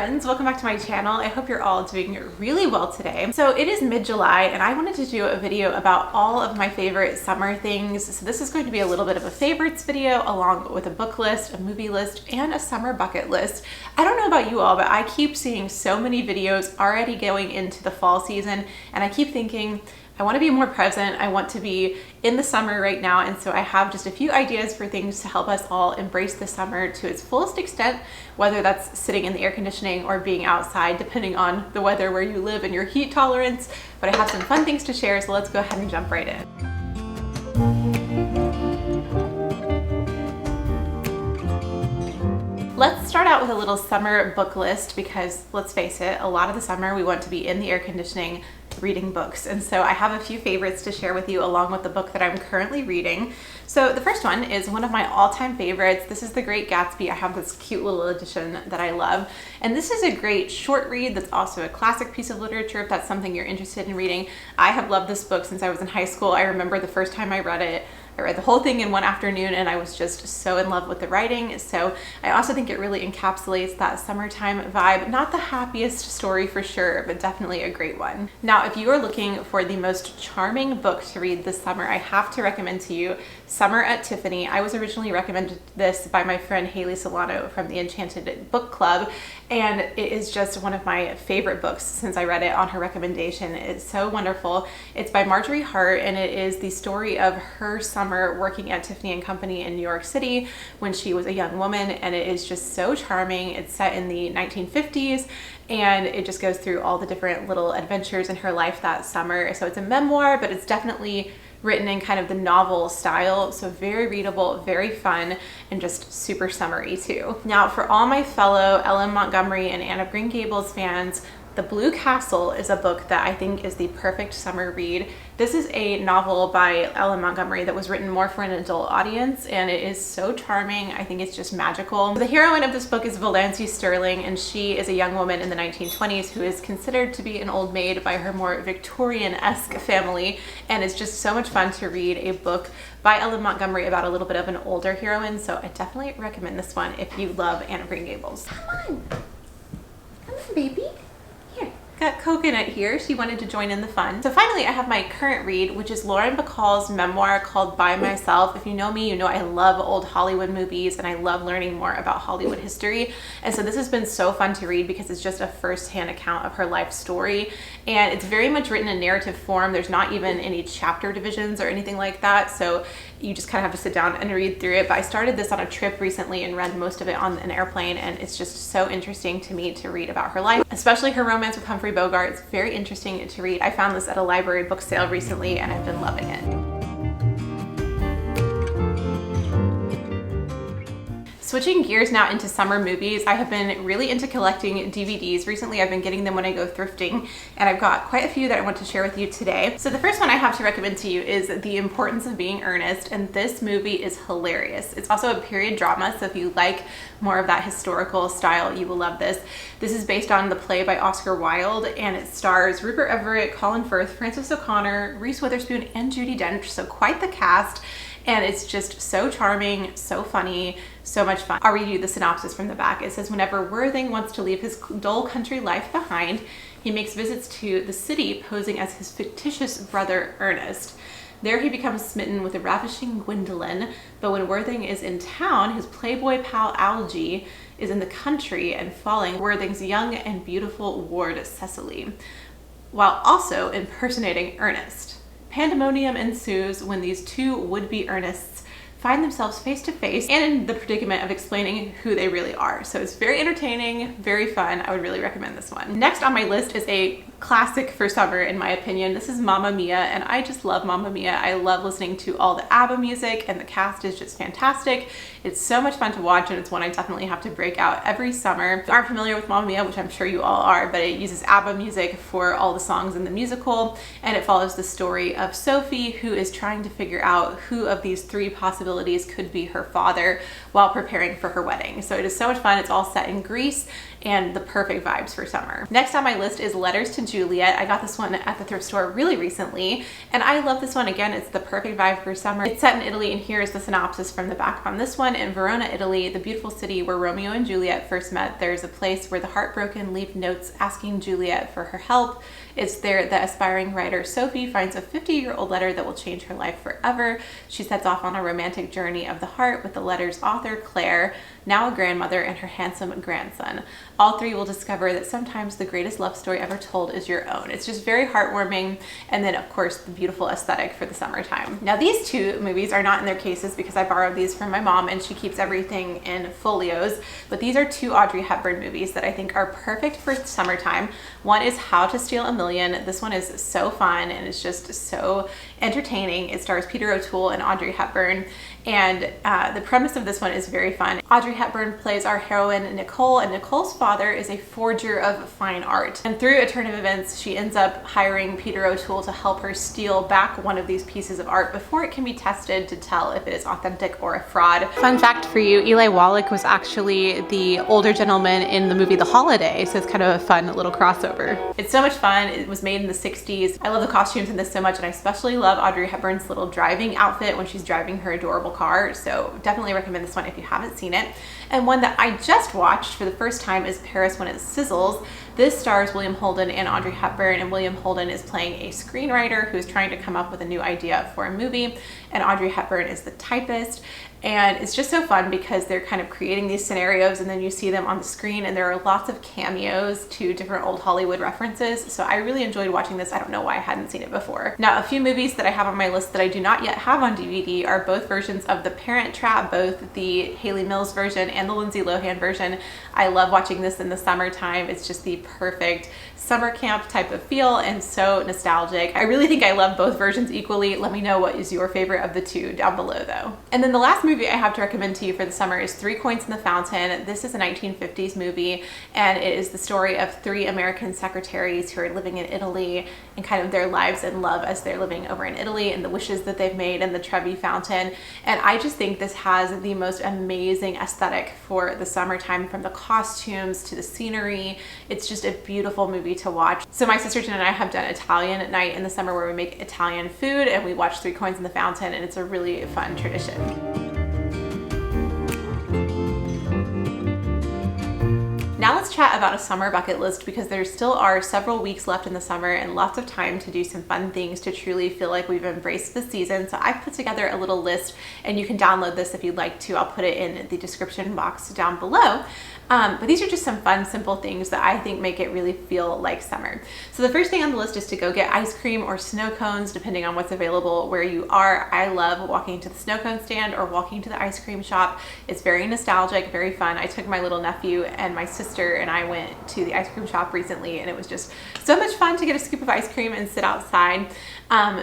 friends, welcome back to my channel. I hope you're all doing really well today. So it is mid-July and I wanted to do a video about all of my favorite summer things. So this is going to be a little bit of a favorites video along with a book list, a movie list, and a summer bucket list. I don't know about you all, but I keep seeing so many videos already going into the fall season and I keep thinking, I want to be more present. I want to be in the summer right now. And so I have just a few ideas for things to help us all embrace the summer to its fullest extent, whether that's sitting in the air conditioning or being outside, depending on the weather where you live and your heat tolerance. But I have some fun things to share, so let's go ahead and jump right in. Let's start out with a little summer book list because let's face it, a lot of the summer we want to be in the air conditioning reading books. And so I have a few favorites to share with you along with the book that I'm currently reading. So the first one is one of my all-time favorites. This is The Great Gatsby. I have this cute little edition that I love. And this is a great short read that's also a classic piece of literature if that's something you're interested in reading. I have loved this book since I was in high school. I remember the first time I read it, I read the whole thing in one afternoon and I was just so in love with the writing. So I also think it really encapsulates that summertime vibe. Not the happiest story for sure, but definitely a great one. Now, if you are looking for the most charming book to read this summer, I have to recommend to you Summer at Tiffany. I was originally recommended this by my friend Haley Solano from the Enchanted Book Club, and it is just one of my favorite books since I read it on her recommendation. It's so wonderful. It's by Marjorie Hart, and it is the story of her summer working at Tiffany & Company in New York City when she was a young woman, and it is just so charming. It's set in the 1950s, and it just goes through all the different little adventures in her life that summer. So it's a memoir, but it's definitely written in kind of the novel style, so very readable, very fun, and just super summery too. Now, for all my fellow L.M. Montgomery and Anne of Green Gables fans, The Blue Castle is a book that I think is the perfect summer read. This is a novel by L.M. Montgomery that was written more for an adult audience, and it is so charming. I think it's just magical. The heroine of this book is Valancy Sterling, and she is a young woman in the 1920s who is considered to be an old maid by her more Victorian-esque family, and it's just so much fun to read a book by L.M. Montgomery about a little bit of an older heroine, so I definitely recommend this one if you love Anne of Green Gables. Come on, baby. Got Coconut here. She wanted to join in the fun. So finally, I have my current read, which is Lauren Bacall's memoir called By Myself. If you know me, you know I love old Hollywood movies and I love learning more about Hollywood history. And so this has been so fun to read because it's just a first-hand account of her life story. And it's very much written in narrative form. There's not even any chapter divisions or anything like that. So you just kind of have to sit down and read through it. But I started this on a trip recently and read most of it on an airplane, and it's just so interesting to me to read about her life, especially her romance with Humphrey Bogart. It's very interesting to read. I found this at a library book sale recently and I've been loving it. Switching gears now into summer movies, I have been really into collecting DVDs. Recently, I've been getting them when I go thrifting, and I've got quite a few that I want to share with you today. So the first one I have to recommend to you is The Importance of Being Earnest, and this movie is hilarious. It's also a period drama, so if you like more of that historical style, you will love this. This is based on the play by Oscar Wilde, and it stars Rupert Everett, Colin Firth, Frances O'Connor, Reese Witherspoon, and Judi Dench, so quite the cast. And it's just so charming, so funny, so much fun. I'll read you the synopsis from the back. It says, whenever Worthing wants to leave his dull country life behind, he makes visits to the city posing as his fictitious brother Ernest. There he becomes smitten with a ravishing Gwendolen, but when Worthing is in town, his playboy pal Algy is in the country and falling Worthing's young and beautiful ward Cecily, while also impersonating Ernest. Pandemonium ensues when these two would-be Ernests find themselves face to face and in the predicament of explaining who they really are. So it's very entertaining, very fun. I would really recommend this one. Next on my list is a classic for summer in my opinion. This is Mamma Mia, and I just love Mamma Mia. I love listening to all the ABBA music, and the cast is just fantastic. It's so much fun to watch, and it's one I definitely have to break out every summer. If you aren't familiar with Mamma Mia, which I'm sure you all are, but it uses ABBA music for all the songs in the musical, and it follows the story of Sophie, who is trying to figure out who of these three possibilities possibilities could be her father while preparing for her wedding. So it is so much fun. It's all set in Greece and the perfect vibes for summer. Next on my list is Letters to Juliet. I got this one at the thrift store really recently, and I love this one. Again, it's the perfect vibe for summer. It's set in Italy, and here is the synopsis from the back on this one. In Verona, Italy, the beautiful city where Romeo and Juliet first met, there's a place where the heartbroken leave notes asking Juliet for her help. It's there that aspiring writer Sophie finds a 50-year-old letter that will change her life forever. She sets off on a romantic journey of the heart with the letter's author, Claire, now a grandmother, and her handsome grandson. All three will discover that sometimes the greatest love story ever told is your own. It's just very heartwarming, and then of course the beautiful aesthetic for the summertime. Now these two movies are not in their cases because I borrowed these from my mom and she keeps everything in folios, but these are two Audrey Hepburn movies that I think are perfect for summertime. One is How to Steal a Million. This one is so fun and it's just so entertaining. It stars Peter O'Toole and Audrey Hepburn, and the premise of this one is very fun. Audrey Hepburn plays our heroine Nicole, and Nicole's father is a forger of fine art. And through a turn of events, she ends up hiring Peter O'Toole to help her steal back one of these pieces of art before it can be tested to tell if it is authentic or a fraud. Fun fact for you, Eli Wallach was actually the older gentleman in the movie The Holiday, so it's kind of a fun little crossover. It's so much fun. It was made in the 60s. I love the costumes in this so much, and I especially love Audrey Hepburn's little driving outfit when she's driving her adorable car, so definitely recommend this one if you haven't seen it. And one that I just watched for the first time is Paris When It Sizzles. This stars William Holden and Audrey Hepburn, and William Holden is playing a screenwriter who's trying to come up with a new idea for a movie, and Audrey Hepburn is the typist. And it's just so fun because they're kind of creating these scenarios and then you see them on the screen, and there are lots of cameos to different old Hollywood references. So I really enjoyed watching this. I don't know why I hadn't seen it before. Now, a few movies that I have on my list that I do not yet have on DVD are both versions of The Parent Trap, both the Hayley Mills version and the Lindsay Lohan version. I love watching this in the summertime. It's just the perfect summer camp type of feel and so nostalgic. I really think I love both versions equally. Let me know what is your favorite of the two down below though. And then the last movie I have to recommend to you for the summer is Three Coins in the Fountain. This is a 1950s movie, and it is the story of three American secretaries who are living in Italy and kind of their lives and love as they're living over in Italy and the wishes that they've made and the Trevi Fountain. And I just think this has the most amazing aesthetic for the summertime, from the costumes to the scenery. It's just a beautiful movie to watch. So my sister Jen and I have done Italian at night in the summer where we make Italian food and we watch Three Coins in the Fountain, and it's a really fun tradition. Now let's chat about a summer bucket list, because there still are several weeks left in the summer and lots of time to do some fun things to truly feel like we've embraced the season. So I've put together a little list, and you can download this if you'd like to. I'll put it in the description box down below. But these are just some fun, simple things that I think make it really feel like summer. So the first thing on the list is to go get ice cream or snow cones, depending on what's available where you are. I love walking to the snow cone stand or walking to the ice cream shop. It's very nostalgic, very fun. I took my little nephew and my sister and I went to the ice cream shop recently, and it was just so much fun to get a scoop of ice cream and sit outside.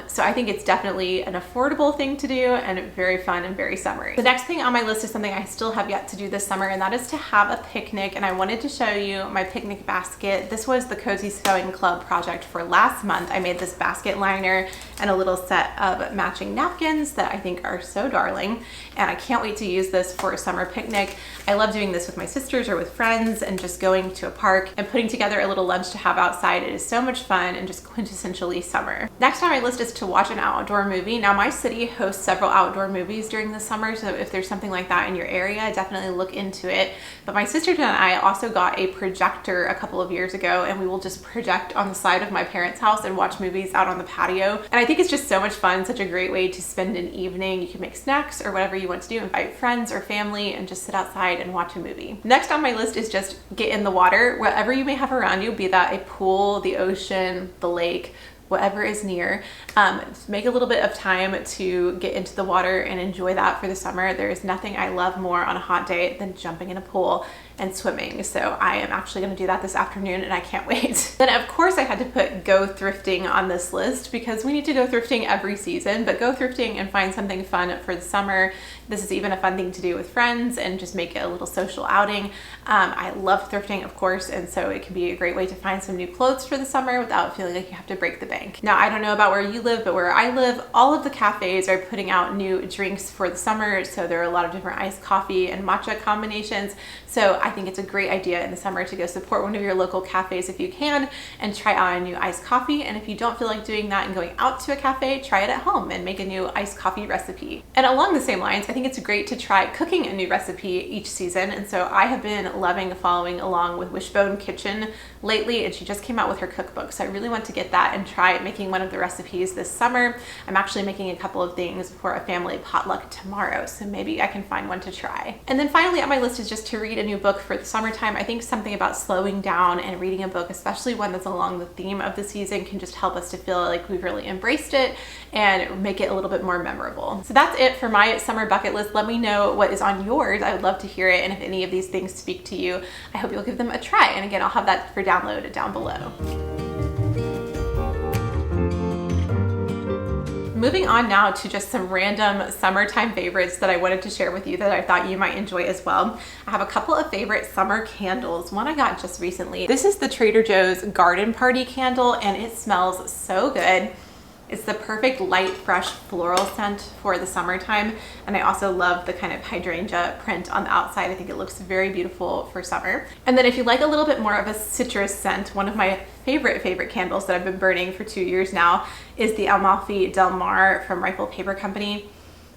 So I think it's definitely an affordable thing to do and very fun and very summery. The next thing on my list is something I still have yet to do this summer, and that is to have a picnic. And I wanted to show you my picnic basket. This was the Cozy Sewing Club project for last month. I made this basket liner and a little set of matching napkins that I think are so darling, and I can't wait to use this for a summer picnic. I love doing this with my sisters or with friends and just going to a park and putting together a little lunch to have outside. It is so much fun and just quintessentially summer. Next on my list is to watch an outdoor movie. Now my city hosts several outdoor movies during the summer, so if there's something like that in your area, definitely look into it. But my sister and I also got a projector a couple of years ago, and we will just project on the side of my parents' house and watch movies out on the patio. And I think it's just so much fun, such a great way to spend an evening. You can make snacks or whatever you want to do, invite friends or family, and just sit outside and watch a movie. Next on my list is just get in the water, whatever you may have around you, be that a pool, the ocean, the lake, whatever is near. Make a little bit of time to get into the water and enjoy that for the summer. There is nothing I love more on a hot day than jumping in a pool and swimming. So I am actually going to do that this afternoon, and I can't wait. Then of course I had to put go thrifting on this list, because we need to go thrifting every season, but go thrifting and find something fun for the summer. This is even a fun thing to do with friends and just make it a little social outing. I love thrifting, of course, and so it can be a great way to find some new clothes for the summer without feeling like you have to break the bank. tank. Now, I don't know about where you live, but where I live, all of the cafes are putting out new drinks for the summer. So there are a lot of different iced coffee and matcha combinations. So I think it's a great idea in the summer to go support one of your local cafes if you can and try out a new iced coffee. And if you don't feel like doing that and going out to a cafe, try it at home and make a new iced coffee recipe. And along the same lines, I think it's great to try cooking a new recipe each season. And so I have been loving following along with Wishbone Kitchen lately, and she just came out with her cookbook. So I really want to get that and try making one of the recipes this summer. I'm actually making a couple of things for a family potluck tomorrow, so maybe I can find one to try. And then finally on my list is just to read a new book for the summertime. I think something about slowing down and reading a book, especially one that's along the theme of the season, can just help us to feel like we've really embraced it and make it a little bit more memorable. So that's it for my summer bucket list. Let me know what is on yours. I would love to hear it, and if any of these things speak to you, I hope you'll give them a try. And again, I'll have that for download down below. Moving on now to just some random summertime favorites that I wanted to share with you that I thought you might enjoy as well. I have a couple of favorite summer candles. One I got just recently. This is the Trader Joe's Garden Party candle, and it smells so good. It's the perfect light, fresh floral scent for the summertime. And I also love the kind of hydrangea print on the outside. I think it looks very beautiful for summer. And then if you like a little bit more of a citrus scent, one of my favorite candles that I've been burning for 2 years now is the Amalfi Del Mar from Rifle Paper Company.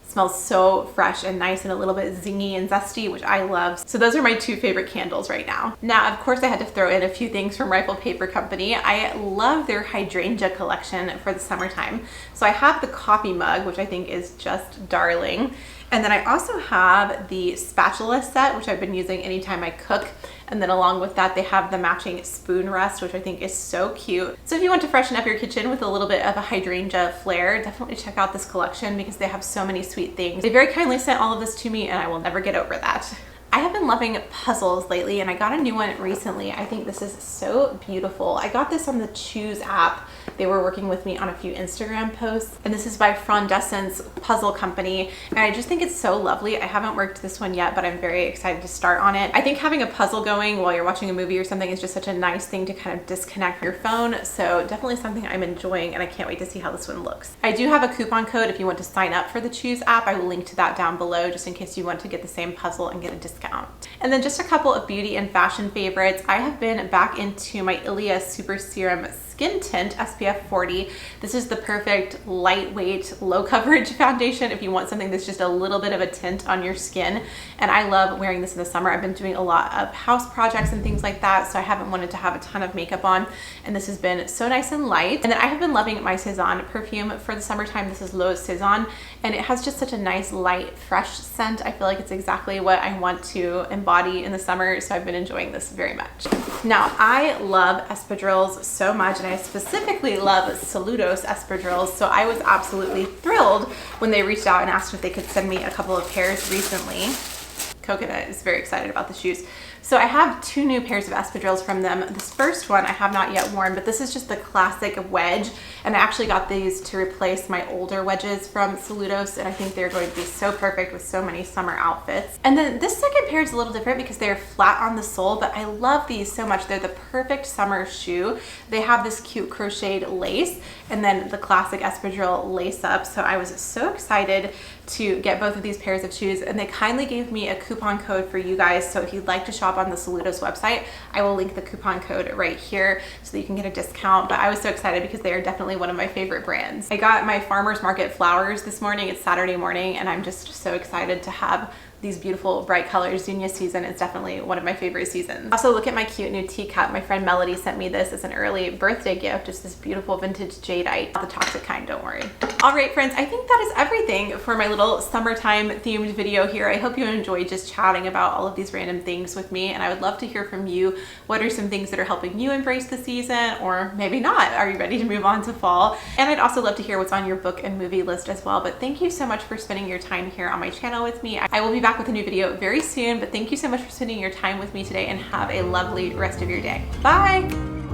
Smells so fresh and nice and a little bit zingy and zesty, which I love. So those are my two favorite candles right now. Now, of course, I had to throw in a few things from Rifle Paper Company. I love their hydrangea collection for the summertime. So I have the coffee mug, which I think is just darling. And then I also have the spatula set, which I've been using anytime I cook. And then along with that, they have the matching spoon rest, which I think is so cute. So if you want to freshen up your kitchen with a little bit of a hydrangea flair, definitely check out this collection because they have so many sweet things. They very kindly sent all of this to me, and I will never get over that. I have been loving puzzles lately, and I got a new one recently. I think this is so beautiful. I got this on the Choose app. They were working with me on a few Instagram posts, and this is by Frondescence Puzzle Company, and I just think it's so lovely. I haven't worked this one yet, but I'm very excited to start on it. I think having a puzzle going while you're watching a movie or something is just such a nice thing to kind of disconnect from your phone, so definitely something I'm enjoying, and I can't wait to see how this one looks. I do have a coupon code if you want to sign up for the Choose app. I will link to that down below just in case you want to get the same puzzle and get a discount. And then just a couple of beauty and fashion favorites. I have been back into my Ilia Super Serum Skin Tint SPF 40. This is the perfect lightweight low coverage foundation if you want something that's just a little bit of a tint on your skin. And I love wearing this in the summer. I've been doing a lot of house projects and things like that, so I haven't wanted to have a ton of makeup on, and this has been so nice and light. And then I have been loving my Cezanne perfume for the summertime. This is L'Eau Cezanne, and it has just such a nice light fresh scent. I feel like it's exactly what I want to embody in the summer, so I've been enjoying this very much. Now, I love espadrilles so much, and I specifically love Saludos espadrilles, so I was absolutely thrilled when they reached out and asked if they could send me a couple of pairs recently. Coconut is very excited about the shoes. So I have two new pairs of espadrilles from them. This first one I have not yet worn, but this is just the classic wedge. And I actually got these to replace my older wedges from Saludos, and I think they're going to be so perfect with so many summer outfits. And then this second pair is a little different because they're flat on the sole, but I love these so much. They're the perfect summer shoe. They have this cute crocheted lace and then the classic espadrille lace up. So I was so excited to get both of these pairs of shoes, and they kindly gave me a coupon code for you guys. So if you'd like to shop on the Saludos website, I will link the coupon code right here so that you can get a discount. But I was so excited because they are definitely one of my favorite brands. I got my farmer's market flowers this morning. It's Saturday morning, and I'm just so excited to have these beautiful bright colors. Zinnia season is definitely one of my favorite seasons. Also, look at my cute new teacup. My friend Melody sent me this as an early birthday gift. Just this beautiful vintage jadeite, not the toxic kind, don't worry. All right, friends, I think that is everything for my little summertime themed video here. I hope you enjoyed just chatting about all of these random things with me, and I would love to hear from you. What are some things that are helping you embrace the season, or maybe not? Are you ready to move on to fall? And I'd also love to hear what's on your book and movie list as well. But thank you so much for spending your time here on my channel with me. I will be back with a new video very soon, but thank you so much for spending your time with me today, and have a lovely rest of your day. Bye!